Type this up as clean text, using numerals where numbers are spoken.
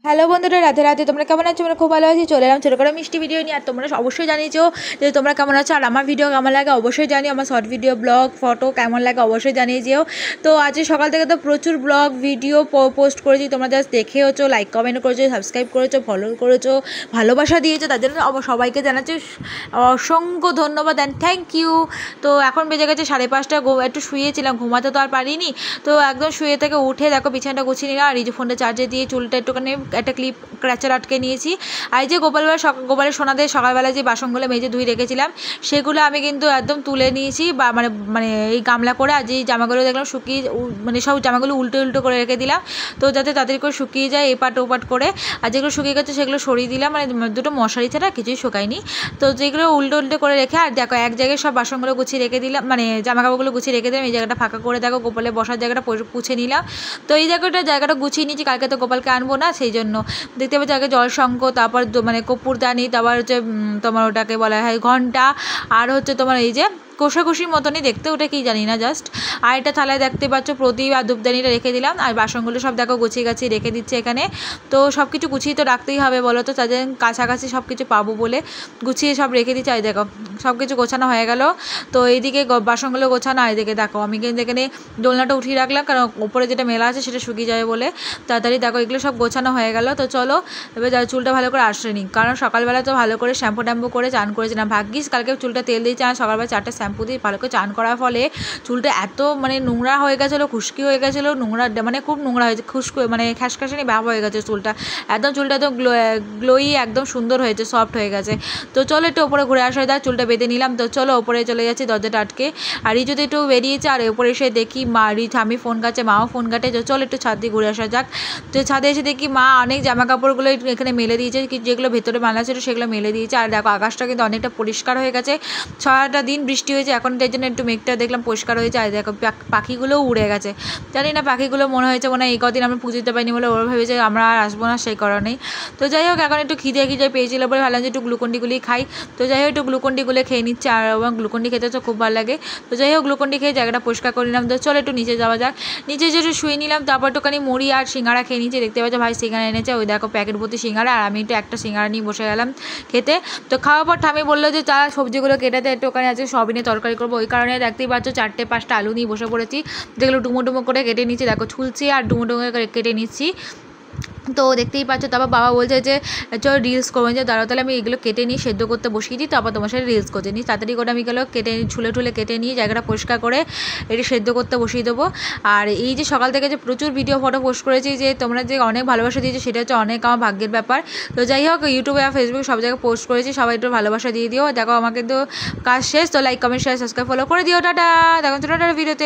Hello বন্ধুরা, রাধে রাধে। তোমরা কেমন আছো? আমরা খুব ভালো আছি। চলে এলাম ছোটো করে মিষ্টি ভিডিও নিয়ে। আর তোমরা অবশ্যই জানিয়েছো যে তোমরা কেমন আছো, আর আমার ভিডিও কেমন লাগে অবশ্যই জানিও। আমার শর্ট ভিডিও, ব্লগ, ফটো কেমন লাগে অবশ্যই জানিয়ে যেও। তো আজ সকাল থেকে তো প্রচুর ব্লগ ভিডিও পোস্ট করেছি। তোমরা জাস্ট দেখেওছো, লাইক কমেন্ট করেছো, সাবস্ক্রাইব করেছো, ফলো করেছো, ভালোবাসা দিয়েছো, তার জন্য সবাইকে জানাচ্ছি অসংখ্য ধন্যবাদ অ্যান্ড থ্যাংক ইউ। তো এখন বেজে গেছে 5:30। একটু শুয়েছিলাম, ঘুমাতে তো আর পারিনি। তো একদম শুয়ে থেকে উঠে দেখো বিছানাটা গুছিয়ে নিলাম, আর এই যে ফোনটা চার্জে দিয়ে চুলটা একটুখানি একটা ক্লিপ ক্র্যাচার আটকে নিয়েছি। আর এই যে গোপালের সোনাদের সকালবেলায় যে বাসনগুলো মেজে ধুয়ে রেখেছিলাম সেগুলো আমি কিন্তু একদম তুলে নিয়েছি, বা মানে মানে এই গামলা করে। আর যে জামাগুলো দেখলাম শুকিয়ে, মানে সব জামাগুলো উল্টো উল্টো করে রেখে দিলাম, তো যাতে তাড়াতাড়ি করে শুকিয়ে যায় এপাট ওপাট করে। আর যেগুলো শুকিয়ে গেছে সেগুলো সরিয়ে দিলাম, মানে দুটো মশারি ছাড়া কিছুই শুকায়নি। তো যেগুলো উল্টো উল্টো করে রেখে, আর দেখো এক জায়গায় সব বাসনগুলো গুছিয়ে রেখে দিলাম, মানে জামাকাপড়গুলো গুছিয়ে রেখে দিলাম। এই জায়গাটা ফাঁকা করে দেখো গোপালের বসার জায়গাটা পুছে নিলাম। তো এই জায়গাটা গুছিয়ে নিয়েছি, কালকে তো গোপালকে আনবো না, সেই জন্য দেখতে পাচ্ছি আগে জলশঙ্খ, তারপর মানে কর্পূরদানি, তারপর হচ্ছে তোমার ওটাকে বলা হয় ঘণ্টা, আর হচ্ছে তোমার এই যে কোষাকুষির মতনই দেখতে, ওটা কি জানি না জাস্ট। আর এটা থালায় দেখতে পাচ্ছ প্রদীপ আর ধূপদানিটা রেখে দিলাম, আর বাসনগুলো সব দেখো গুছিয়ে গাছিয়ে রেখে দিচ্ছে এখানে। তো সব কিছু গুছিয়ে তো রাখতেই হবে বলো তো, তাদের কাছাকাছি সব কিছু পাবো বলে গুছিয়ে সব রেখে দিচ্ছে। আর দেখো সব কিছু গোছানো হয়ে গেল। তো এইদিকে বাসনগুলো গোছানো, আর এদিকে দেখো আমি কিন্তু এখানে দোলনাটা উঠিয়ে রাখলাম, কারণ ওপরে যেটা মেলা আছে সেটা শুকিয়ে যাবে বলে। তাড়াতাড়ি দেখো এগুলো সব গোছানো হয়ে গেল। তো চলো এবার চুলটা ভালো করে আসলে নিই, কারণ সকালবেলা তো ভালো করে শ্যাম্পু ট্যাম্পু করে চান করেছিলাম। ভাগ্যিস কালকে চুলটা তেল দিয়ে চান, সকালবেলা 4টে শ্যাম্পু দিয়ে ভালো করে চান করার ফলে চুলটা এত মানে নোংরা হয়ে গেছিলো, খুশকি হয়ে গেছিলো, নোংরা মানে খুব নোংরা হয়েছে, মানে খ্যাসখ্যাসানি ভাব হয়ে গেছে চুলটা চুলটা একদম গ্লোই একদম সুন্দর হয়েছে, সফট হয়ে গেছে। তো চলো একটু ওপরে ঘুরে আসা যায়, চুলটা বেঁধে নিলাম। তো চলো ওপরে চলে যাচ্ছি, দরজাটা আটকে। আর রিজু তো একটু বেরিয়েছে, আর ওপরে এসে দেখি মা আমি ফোন কাটছে, মাও ফোন কাটে। চলো একটু ছাদ দিয়ে ঘুরে আসা যাক। তো ছাদে এসে দেখি মা অনেক জামা কাপড়গুলো এখানে মেলে দিয়েছে, যেগুলো ভেতরে মালা ছিল সেগুলো মেলে দিয়েছে। আর দেখো আকাশটা কিন্তু অনেকটা পরিষ্কার হয়ে গেছে, সারাটা দিন বৃষ্টি হয়েছে, এখন তাই জন্য একটু মেঘটা দেখলাম পরিষ্কার হয়েছে। আর দেখো পাখিগুলোও উড়ে গেছে, জানি না পাখিগুলো মনে হয়েছে এই কদিন আমরা পুজো দিতে পারিনি বলে ওরা ভেবেছে আমরা আর আসবো না, সেই কারণেই। তো যাই হোক এখন একটু খিদে পেয়েছিল বলে ভাবলাম যে একটু গ্লুকন্ডিগুলি খাই। তো যাই হোক একটু গ্লুকন্ডিগুলো খেয়ে নিচ্ছে, আর এবং গ্লুকন্ডি খেতে তো খুব ভালো লাগে। তো যাই হোক গ্লুকন্ডি খেয়ে জায়গাটা পরিষ্কার করে নিলাম। তো চলো একটু নিচে যাওয়া যাক। নিচে যেটু শুয়ে নিলাম, তারপর একটুখানি মুড়ি আর সিঙ্গাড়া খেয়ে নিচ্ছে। দেখতে পাচ্ছ ভাই সিঙ্গাড়া এনেছে, ওই দেখো প্যাকেট ভর্তি সিঙ্গাড়া, আর আমি একটু একটা সিঙ্গাড়া নিয়ে বসে গেলাম খেতে। তো খাওয়ার পর ঠামি বললো যে তার সবজিগুলো কেটে দেয়, একটু ওখানে আছে সবিনে তরকারি করবো, ওই কারণে দেখতেই পাচ্ছ 4-5টা আলু নিয়ে বসে পড়েছি, যেগুলো ডুমো ডুমো করে কেটে নিচ্ছি। দেখো ছুলছি আর ডুমো ডুমো করে কেটে নিচ্ছি। তো দেখতেই পাচ্ছ। তারপর বাবা বলছে যে চল রিলস করবেন, যে দাঁড়াও তাহলে আমি এগুলো কেটে নিই, সেদ্ধ করতে বসিয়ে দিই, তারপর তোমার সাথে রিলস করতে নিই। তাড়াতাড়ি করে আমি এগুলো ছুলে কেটে নিয়ে জায়গাটা পরিষ্কার করে এটি সেদ্ধ করতে বসিয়ে দেবো। আর এই যে সকাল থেকে যে প্রচুর ভিডিও ফটো পোস্ট করেছি, যে তোমরা যে অনেক ভালোবাসা দিয়েছো সেটা হচ্ছে অনেক আমার ভাগ্যের ব্যাপার। তো যাই হোক ইউটিউবে আর ফেসবুকে সব জায়গায় পোস্ট করেছি, সবাই একটু ভালোবাসা দিয়ে দিও। দেখো আমাকে তো কাজ শেষ। তো like comment share subscribe follow করে দিও। টাটা, দেখো টাটা ভিডিওতে।